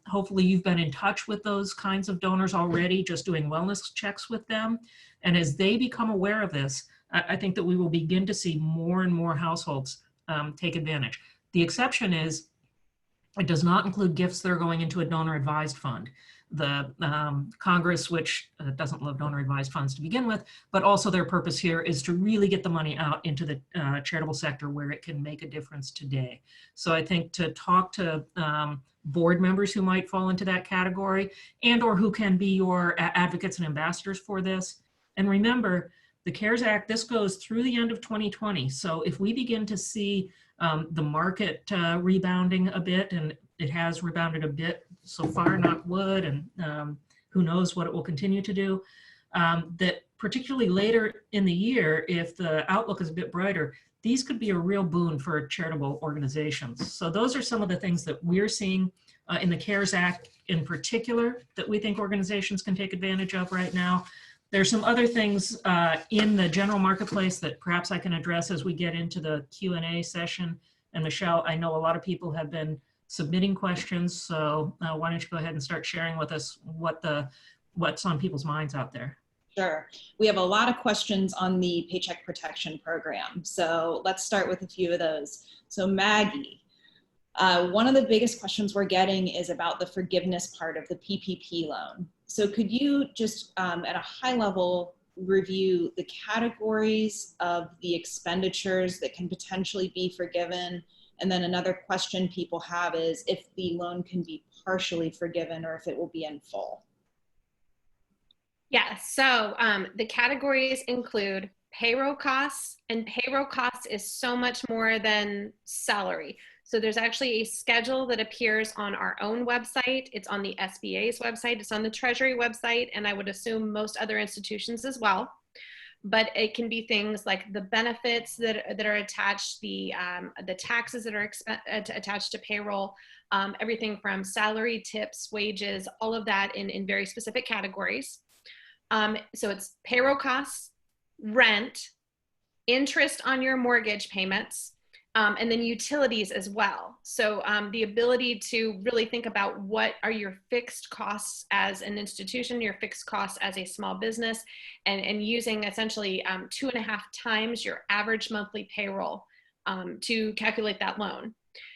Hopefully you've been in touch with those kinds of donors already, just doing wellness checks with them. And as they become aware of this, I think that we will begin to see more and more households take advantage. The exception is, it does not include gifts that are going into a donor advised fund. The Congress, which doesn't love donor advised funds to begin with, but also their purpose here is to really get the money out into the charitable sector where it can make a difference today. So I think to talk to board members who might fall into that category and or who can be your advocates and ambassadors for this. And remember, the CARES Act, this goes through the end of 2020. So if we begin to see the market rebounding a bit, and it has rebounded a bit so far, knock wood, and who knows what it will continue to do, that particularly later in the year, if the outlook is a bit brighter, these could be a real boon for charitable organizations. So those are some of the things that we're seeing in the CARES Act in particular that we think organizations can take advantage of right now. There's some other things in the general marketplace that perhaps I can address as we get into the Q&A session. And Michelle, I know a lot of people have been submitting questions, so why don't you go ahead and start sharing with us what's on people's minds out there. Sure. We have a lot of questions on the Paycheck Protection Program. So let's start with a few of those. So Maggie, one of the biggest questions we're getting is about the forgiveness part of the PPP loan. So could you just at a high level review the categories of the expenditures that can potentially be forgiven? And then another question people have is if the loan can be partially forgiven or if it will be in full. Yeah, so the categories include payroll costs, and payroll costs is so much more than salary. So there's actually a schedule that appears on our own website. It's on the SBA's website, it's on the Treasury website, and I would assume most other institutions as well. But it can be things like the benefits that are attached, the taxes that are attached to payroll, everything from salary, tips, wages, all of that in very specific categories. So it's payroll costs, rent, interest on your mortgage payments, and then utilities as well. So the ability to really think about what are your fixed costs as an institution, your fixed costs as a small business, and using essentially 2.5 times your average monthly payroll to calculate that loan.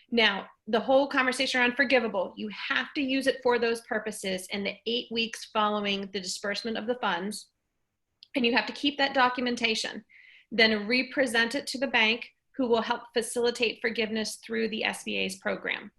Now, the whole conversation around forgivable, you have to use it for those purposes in the 8 weeks following the disbursement of the funds, and you have to keep that documentation, then represent it to the bank who will help facilitate forgiveness through the SBA's program.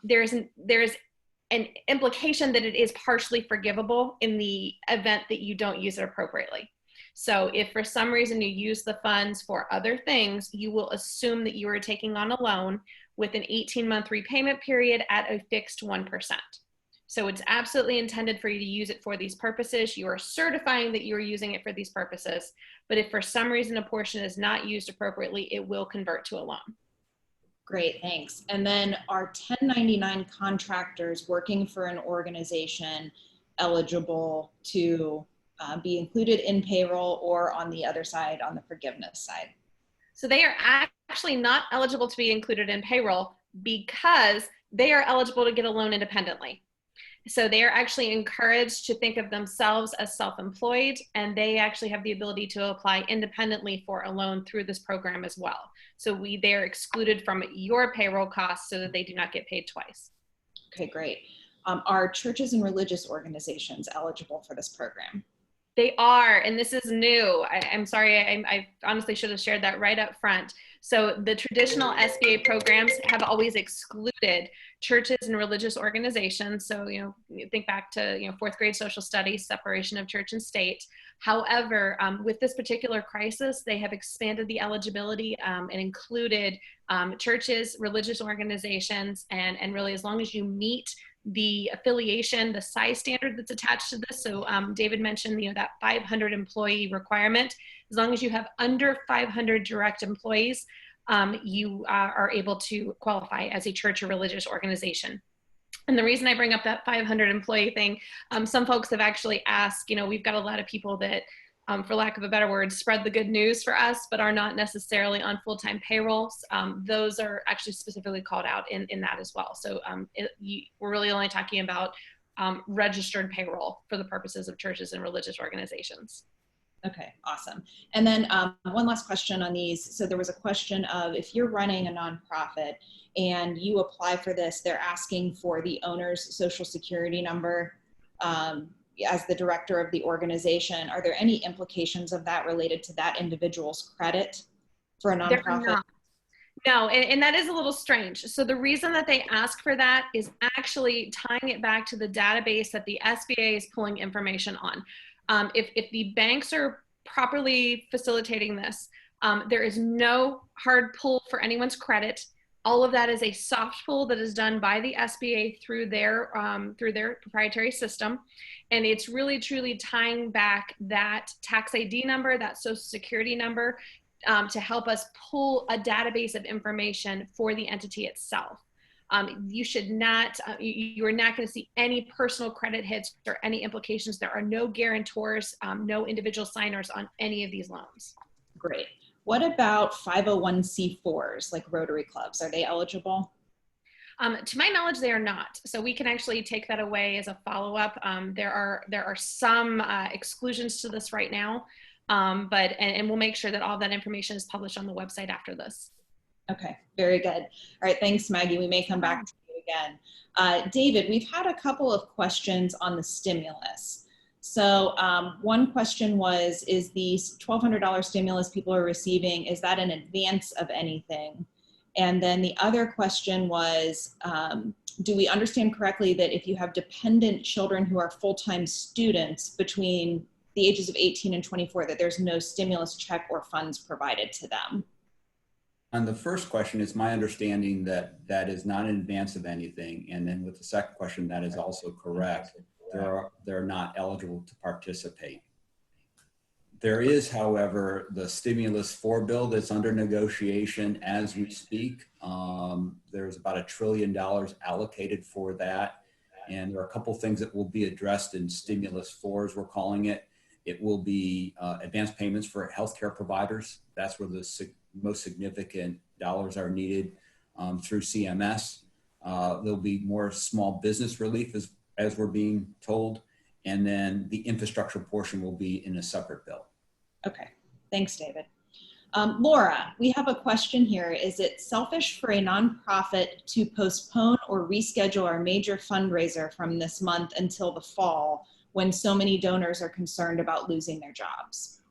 There's an implication that it is partially forgivable in the event that you don't use it appropriately. So if for some reason you use the funds for other things, you will assume that you are taking on a loan with an 18-month repayment period at a fixed 1%. So it's absolutely intended for you to use it for these purposes. You are certifying that you are using it for these purposes. But if for some reason a portion is not used appropriately, it will convert to a loan. Great, thanks. And then are 1099 contractors working for an organization eligible to be included in payroll, or on the other side, on the forgiveness side? So they are actually not eligible to be included in payroll because they are eligible to get a loan independently. So they are actually encouraged to think of themselves as self-employed, and they actually have the ability to apply independently for a loan through this program as well. So they are excluded from your payroll costs so that they do not get paid twice. Okay, great. Are churches and religious organizations eligible for this program? They are, and this is new. I'm sorry, I honestly should have shared that right up front. So the traditional SBA programs have always excluded churches and religious organizations. So, think back to, fourth grade social studies, separation of church and state. However, with this particular crisis, they have expanded the eligibility and included churches, religious organizations, and really as long as you meet the affiliation, the size standard that's attached to this. So David mentioned, that 500 employee requirement. As long as you have under 500 direct employees, you are able to qualify as a church or religious organization. And the reason I bring up that 500 employee thing, some folks have actually asked, we've got a lot of people that, for lack of a better word, spread the good news for us, but are not necessarily on full-time payrolls. Those are actually specifically called out in that as well. So we're really only talking about registered payroll for the purposes of churches and religious organizations. Okay, awesome. And then one last question on these. So there was a question of, if you're running a nonprofit and you apply for this, they're asking for the owner's social security number as the director of the organization. Are there any implications of that related to that individual's credit for a nonprofit? No, and that is a little strange. So the reason that they ask for that is actually tying it back to the database that the SBA is pulling information on. If the banks are properly facilitating this, there is no hard pull for anyone's credit. All of that is a soft pull that is done by the SBA through their proprietary system. And it's really truly tying back that tax ID number, that social security number, to help us pull a database of information for the entity itself. You should not, you are not going to see any personal credit hits or any implications. There are no guarantors, no individual signers on any of these loans. Great. What about 501c4s like Rotary clubs? Are they eligible? To my knowledge, they are not. So we can actually take that away as a follow-up. There are some exclusions to this right now, but we'll make sure that all that information is published on the website after this. Okay, very good. All right, thanks, Maggie. We may come back to you again. David, we've had a couple of questions on the stimulus. So one question was, is the $1,200 stimulus people are receiving, is that in advance of anything? And then the other question was, do we understand correctly that if you have dependent children who are full-time students between the ages of 18 and 24, that there's no stimulus check or funds provided to them? On the first question, it's my understanding that that is not in advance of anything. And then with the second question, that is also correct. They're not eligible to participate. There is, however, the stimulus 4 bill that's under negotiation as we speak. There's about $1 trillion allocated for that. And there are a couple things that will be addressed in stimulus 4, as we're calling it. It will be advanced payments for healthcare providers. That's where the most significant dollars are needed through CMS. There'll be more small business relief as we're being told. And then the infrastructure portion will be in a separate bill. Okay, thanks, David. Laura, we have a question here. Is it selfish for a nonprofit to postpone or reschedule our major fundraiser from this month until the fall when so many donors are concerned about losing their jobs?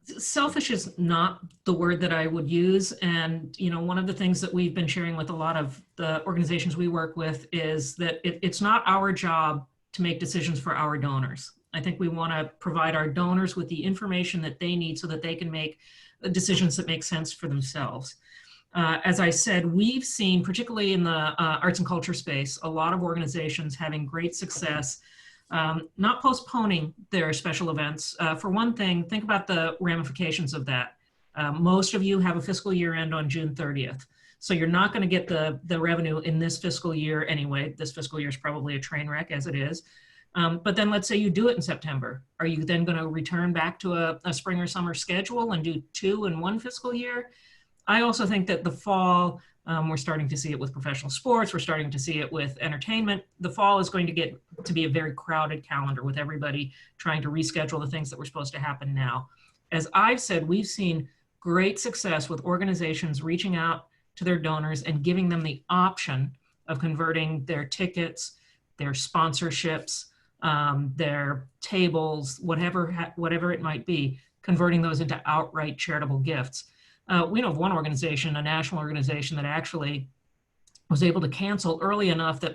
Selfish is not the word that I would use. And, one of the things that we've been sharing with a lot of the organizations we work with is that it's not our job to make decisions for our donors. I think we want to provide our donors with the information that they need so that they can make decisions that make sense for themselves. As I said, we've seen, particularly in the arts and culture space, a lot of organizations having great success, not postponing their special events. For one thing, think about the ramifications of that. Most of you have a fiscal year end on June 30th. So you're not going to get the revenue in this fiscal year anyway. This fiscal year is probably a train wreck as it is. But then let's say you do it in September. Are you then going to return back to a spring or summer schedule and do 2 in 1 fiscal year? I also think that the fall, we're starting to see it with professional sports. We're starting to see it with entertainment. The fall is going to get to be a very crowded calendar with everybody trying to reschedule the things that were supposed to happen now. As I've said, we've seen great success with organizations reaching out to their donors and giving them the option of converting their tickets, their sponsorships, their tables, whatever it might be, converting those into outright charitable gifts. We know of one organization, a national organization, that actually was able to cancel early enough that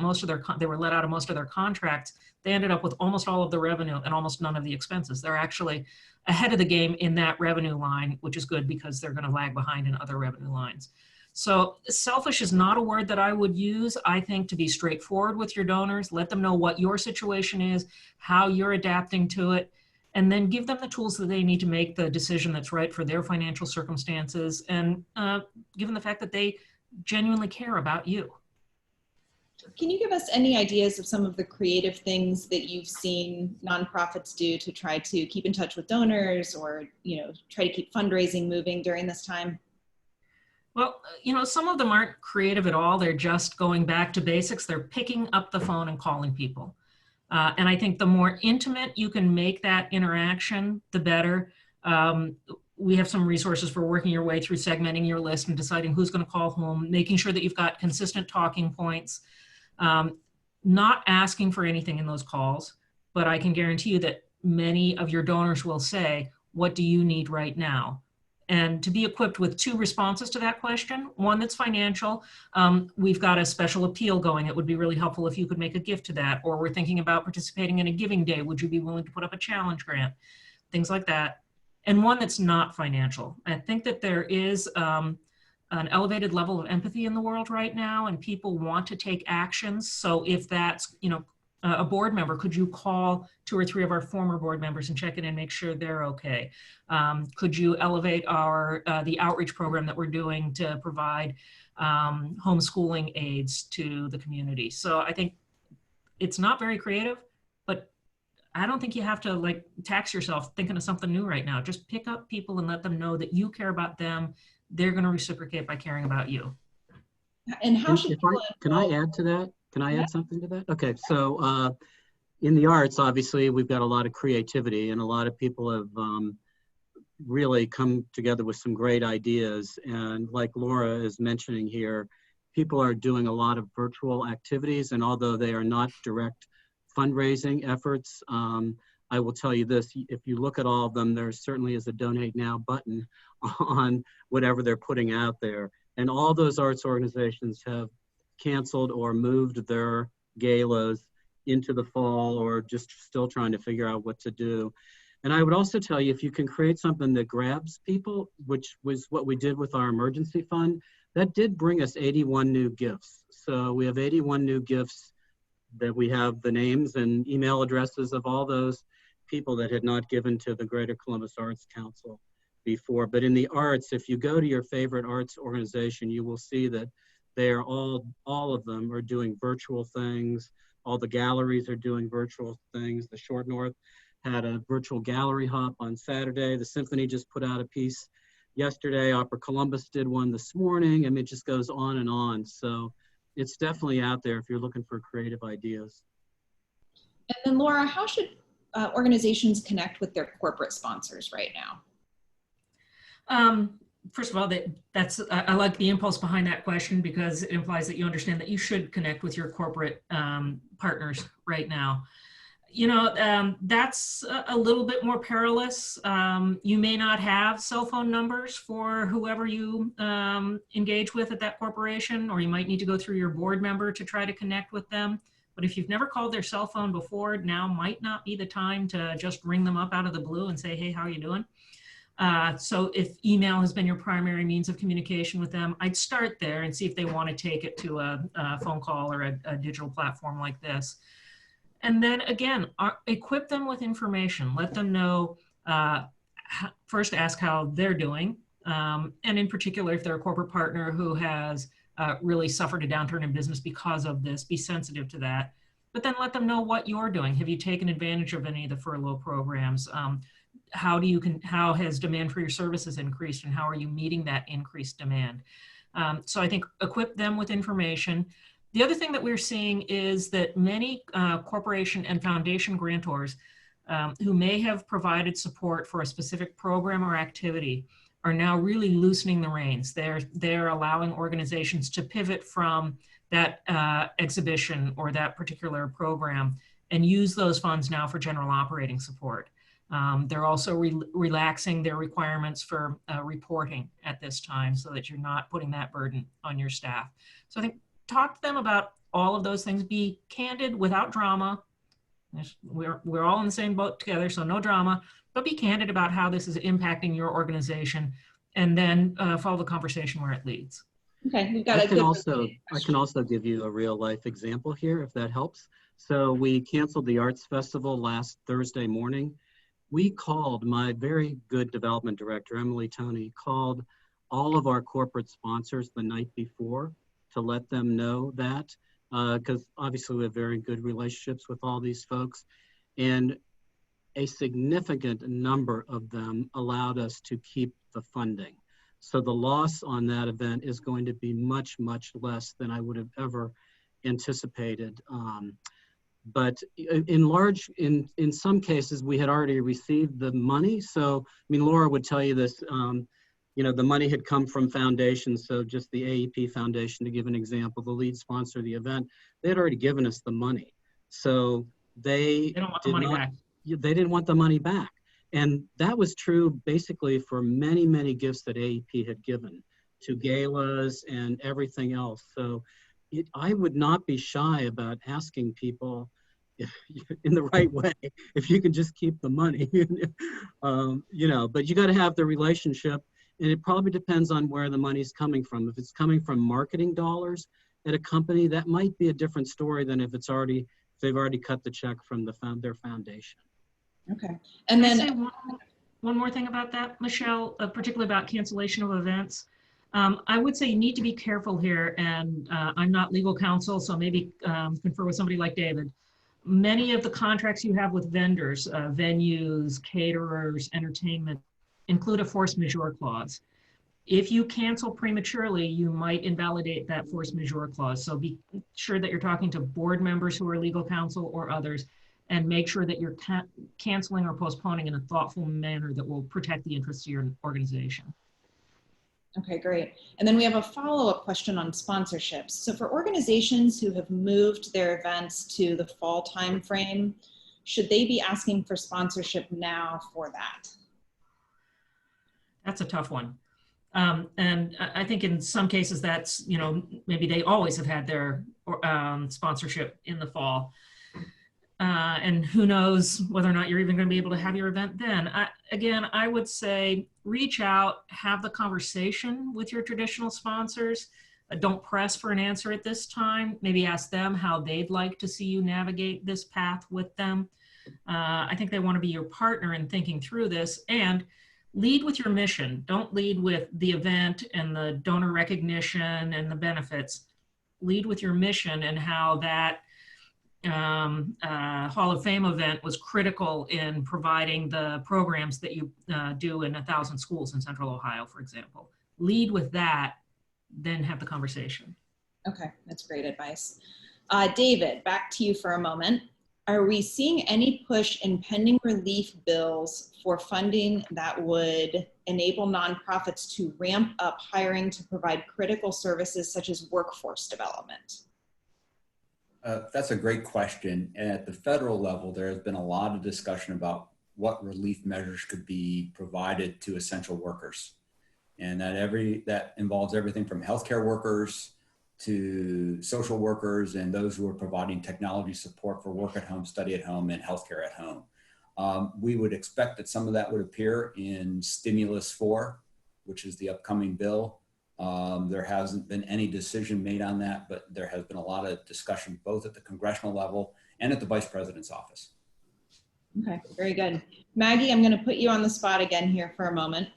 they were let out of most of their contracts. They ended up with almost all of the revenue and almost none of the expenses. They're actually ahead of the game in that revenue line, which is good because they're going to lag behind in other revenue lines. So selfish is not a word that I would use. I think to be straightforward with your donors, let them know what your situation is, how you're adapting to it, and then give them the tools that they need to make the decision that's right for their financial circumstances, and given the fact that they genuinely care about you. Can you give us any ideas of some of the creative things that you've seen nonprofits do to try to keep in touch with donors, or try to keep fundraising moving during this time? Well, some of them aren't creative at all. They're just going back to basics. They're picking up the phone and calling people. And I think the more intimate you can make that interaction, the better. We have some resources for working your way through segmenting your list and deciding who's going to call whom, making sure that you've got consistent talking points, not asking for anything in those calls. But I can guarantee you that many of your donors will say, what do you need right now? And to be equipped with 2 responses to that question, one that's financial. We've got a special appeal going. It would be really helpful if you could make a gift to that. Or we're thinking about participating in a giving day. Would you be willing to put up a challenge grant? Things like that. And one that's not financial. I think that there is an elevated level of empathy in the world right now, and people want to take actions. So if that's, a board member, could you call 2 or 3 of our former board members and check in and make sure they're okay? Could you elevate the outreach program that we're doing to provide homeschooling aids to the community? So I think it's not very creative, but I don't think you have to tax yourself thinking of something new right now. Just pick up people and let them know that you care about them. They're going to reciprocate by caring about you. And how should can I add to that? Can I add something to that? Okay, so in the arts, obviously, we've got a lot of creativity, and a lot of people have really come together with some great ideas. And like Laura is mentioning here, people are doing a lot of virtual activities, and although they are not direct fundraising efforts, I will tell you this, if you look at all of them, there certainly is a Donate Now button on whatever they're putting out there. And all those arts organizations have canceled or moved their galas into the fall, or just still trying to figure out what to do. And I would also tell you, if you can create something that grabs people, which was what we did with our emergency fund, that did bring us 81 new gifts. So we have 81 new gifts that we have the names and email addresses of all those people that had not given to the Greater Columbus Arts Council before. But in the arts, if you go to your favorite arts organization, you will see that they are all of them are doing virtual things. All the galleries are doing virtual things. The Short North had a virtual gallery hop on Saturday. The Symphony just put out a piece yesterday. Opera Columbus did one this morning. I mean, it just goes on and on. So it's definitely out there if you're looking for creative ideas. And then Laura, how should organizations connect with their corporate sponsors right now? First of all, I like the impulse behind that question, because it implies that you understand that you should connect with your corporate partners right now. That's a little bit more perilous. You may not have cell phone numbers for whoever you engage with at that corporation, or you might need to go through your board member to try to connect with them. But if you've never called their cell phone before, now might not be the time to just ring them up out of the blue and say, hey, how are you doing? So if email has been your primary means of communication with them, I'd start there and see if they want to take it to a phone call or a digital platform like this. And then again, equip them with information. Let them know, first ask how they're doing. And in particular, if they're a corporate partner who has really suffered a downturn in business because of this, be sensitive to that. But then let them know what you're doing. Have you taken advantage of any of the furlough programs? How has demand for your services increased, and how are you meeting that increased demand? So I think equip them with information. The other thing that we're seeing is that many corporation and foundation grantors who may have provided support for a specific program or activity are now really loosening the reins. They're allowing organizations to pivot from that exhibition or that particular program and use those funds now for general operating support. They're also relaxing their requirements for reporting at this time so that you're not putting that burden on your staff. So I think talk to them about all of those things. Be candid without drama. We're all in the same boat together, so no drama, but be candid about how this is impacting your organization, and then follow the conversation where it leads. Okay, we've got I can also give you a real life example here, if that helps. So we canceled the Arts Festival last Thursday morning. We called, my very good development director, Emily Toney, called all of our corporate sponsors the night before to let them know that, because obviously we have very good relationships with all these folks. And a significant number of them allowed us to keep the funding. So the loss on that event is going to be much, much less than I would have ever anticipated. But in some cases, we had already received the money. So, I mean, Laura would tell you this, you know, the money had come from foundations. So just the AEP Foundation, to give an example, the lead sponsor of the event, they had already given us the money. So they don't want the money back. They didn't want the money back. And that was true basically for many, many gifts that AEP had given to galas and everything else. So I would not be shy about asking people in the right way if you can just keep the money, you know, but you got to have the relationship, and it probably depends on where the money's coming from. If it's coming from marketing dollars at a company, that might be a different story than if they've already cut the check from their foundation. Okay, and Can I then say one more thing about that, Michelle, particularly about cancellation of events. I would say you need to be careful here, and I'm not legal counsel, so maybe confer with somebody like David. Many of the contracts you have with vendors, venues, caterers, entertainment, include a force majeure clause. If you cancel prematurely, you might invalidate that force majeure clause. So be sure that you're talking to board members who are legal counsel or others, and make sure that you're canceling or postponing in a thoughtful manner that will protect the interests of your organization. okay, great. And then we have a follow-up question on sponsorships. So for organizations who have moved their events to the fall timeframe, should they be asking for sponsorship now for that? That's a tough one. And I think in some cases that's, you know, maybe they always have had their sponsorship in the fall. And who knows whether or not you're even going to be able to have your event then. Again, I would say reach out, have the conversation with your traditional sponsors. Don't press for an answer at this time. Maybe ask them how they'd like to see you navigate this path with them. I think they want to be your partner in thinking through this, and lead with your mission. Don't lead with the event and the donor recognition and the benefits. Lead with your mission and how that Hall of Fame event was critical in providing the programs that you do in 1,000 schools in Central Ohio, for example. Lead with that, then have the conversation. Okay, that's great advice. David, back to you for a moment. Are we seeing any push in pending relief bills for funding that would enable nonprofits to ramp up hiring to provide critical services such as workforce development? That's a great question. And at the federal level, there has been a lot of discussion about what relief measures could be provided to essential workers. And that involves everything from healthcare workers to social workers and those who are providing technology support for work at home, study at home, and healthcare at home. We would expect that some of that would appear in Stimulus 4, which is the upcoming bill. There hasn't been any decision made on that, but there has been a lot of discussion both at the congressional level and at the Vice President's office. Okay, very good. Maggie, I'm going to put you on the spot again here for a moment.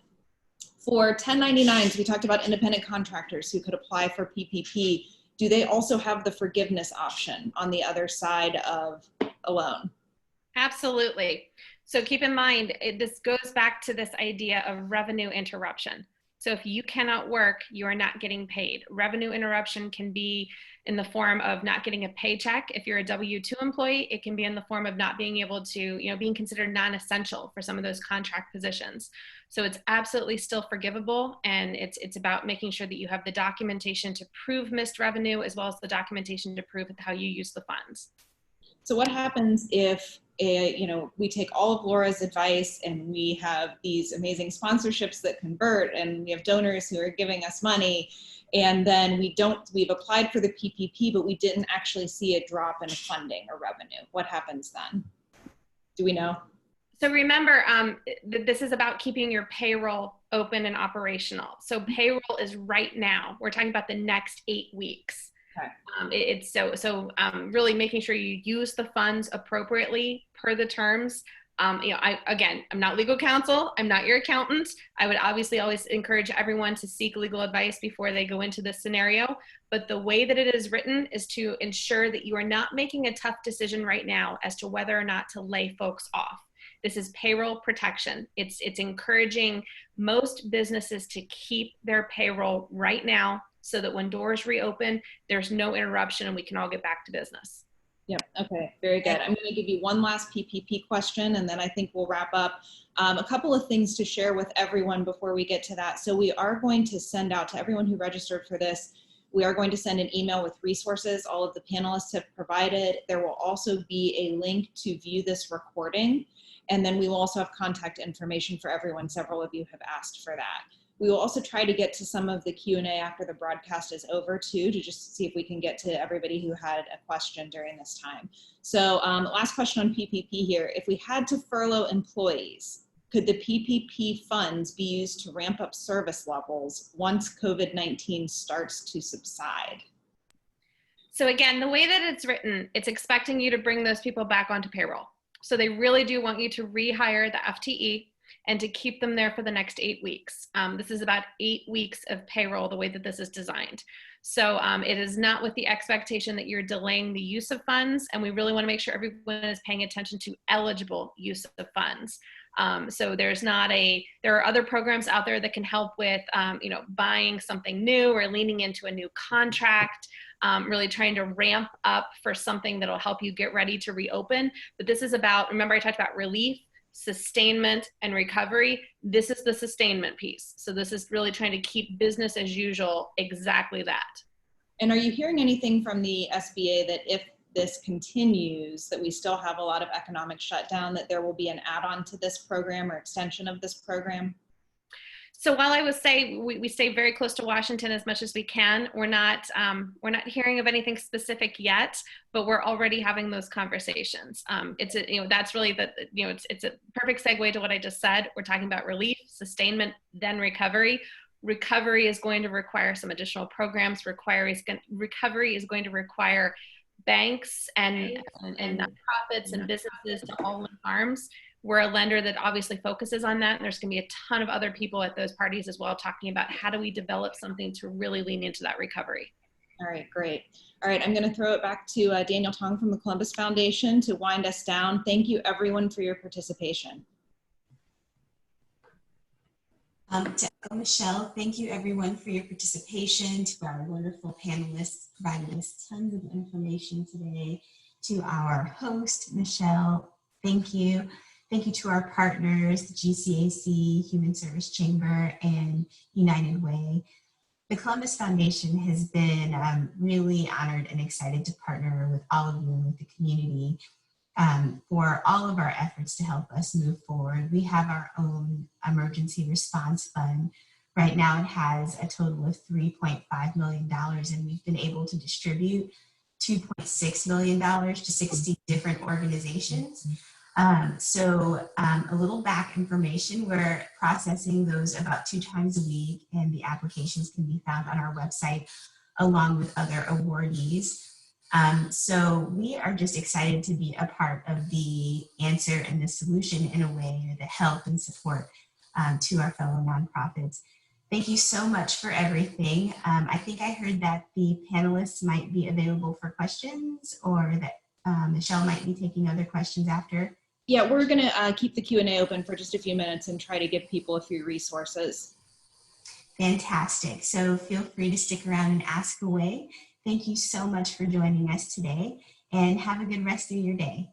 For 1099s, we talked about independent contractors who could apply for PPP. Do they also have the forgiveness option on the other side of a loan? Absolutely. So keep in mind, this goes back to this idea of revenue interruption. So if you cannot work, you are not getting paid. Revenue interruption can be in the form of not getting a paycheck. If you're a W-2 employee, it can be in the form of not being able to, being considered non-essential for some of those contract positions. So it's absolutely still forgivable, and it's about making sure that you have the documentation to prove missed revenue as well as the documentation to prove how you use the funds. So what happens if we take all of Laura's advice and we have these amazing sponsorships that convert and we have donors who are giving us money, and then we've applied for the PPP, but we didn't actually see a drop in funding or revenue? What happens then? Do we know? So remember, this is about keeping your payroll open and operational. So payroll is right now. We're talking about the next 8 weeks. Okay. It's really making sure you use the funds appropriately per the terms. I'm not legal counsel. I'm not your accountant. I would obviously always encourage everyone to seek legal advice before they go into this scenario. But the way that it is written is to ensure that you are not making a tough decision right now as to whether or not to lay folks off. This is payroll protection. It's encouraging most businesses to keep their payroll right now, so that when doors reopen, there's no interruption and we can all get back to business. Yep, okay, very good. I'm gonna give you one last PPP question and then I think we'll wrap up. A couple of things to share with everyone before we get to that. So we are going to send out to everyone who registered for this, we are going to send an email with resources all of the panelists have provided. There will also be a link to view this recording. And then we will also have contact information for everyone. Several of you have asked for that. We will also try to get to some of the Q&A after the broadcast is over too, to just see if we can get to everybody who had a question during this time. So last question on PPP here. If we had to furlough employees, could the PPP funds be used to ramp up service levels once COVID-19 starts to subside? So again, the way that it's written, it's expecting you to bring those people back onto payroll. So they really do want you to rehire the FTE and to keep them there for the next 8 weeks. This is about 8 weeks of payroll, the way that this is designed. So it is not with the expectation that you're delaying the use of funds, and we really wanna make sure everyone is paying attention to eligible use of funds. So there are other programs out there that can help with buying something new or leaning into a new contract, really trying to ramp up for something that'll help you get ready to reopen. But this is about, remember I talked about relief, sustainment, and recovery. This is the sustainment piece. So this is really trying to keep business as usual, exactly that. And are you hearing anything from the SBA that if this continues, that we still have a lot of economic shutdown, that there will be an add-on to this program or extension of this program? So while I would say we stay very close to Washington as much as we can, we're not hearing of anything specific yet, but we're already having those conversations. That's really it's a perfect segue to what I just said. We're talking about relief, sustainment, then recovery. Recovery is going to require some additional programs. Recovery is going to require banks and nonprofits and businesses to all link arms. We're a lender that obviously focuses on that, and there's going to be a ton of other people at those parties as well talking about how do we develop something to really lean into that recovery. All right, great. All right, I'm going to throw it back to Daniel Tong from the Columbus Foundation to wind us down. Thank you everyone for your participation. To Michelle, thank you everyone for your participation, to our wonderful panelists providing us tons of information today, to our host, Michelle, thank you. Thank you to our partners, the GCAC, Human Service Chamber, and United Way. The Columbus Foundation has been really honored and excited to partner with all of you and with the community for all of our efforts to help us move forward. We have our own emergency response fund, Right now it has a total of $3.5 million, and we've been able to distribute $2.6 million to 60 different organizations. A little back information, we're processing those about 2 times a week, and the applications can be found on our website along with other awardees. So we are just excited to be a part of the answer and the solution in a way, the help and support to our fellow nonprofits. Thank you so much for everything. I think I heard that the panelists might be available for questions, or that Michelle might be taking other questions after. Yeah, we're going to keep the Q&A open for just a few minutes and try to give people a few resources. Fantastic. So feel free to stick around and ask away. Thank you so much for joining us today, and have a good rest of your day.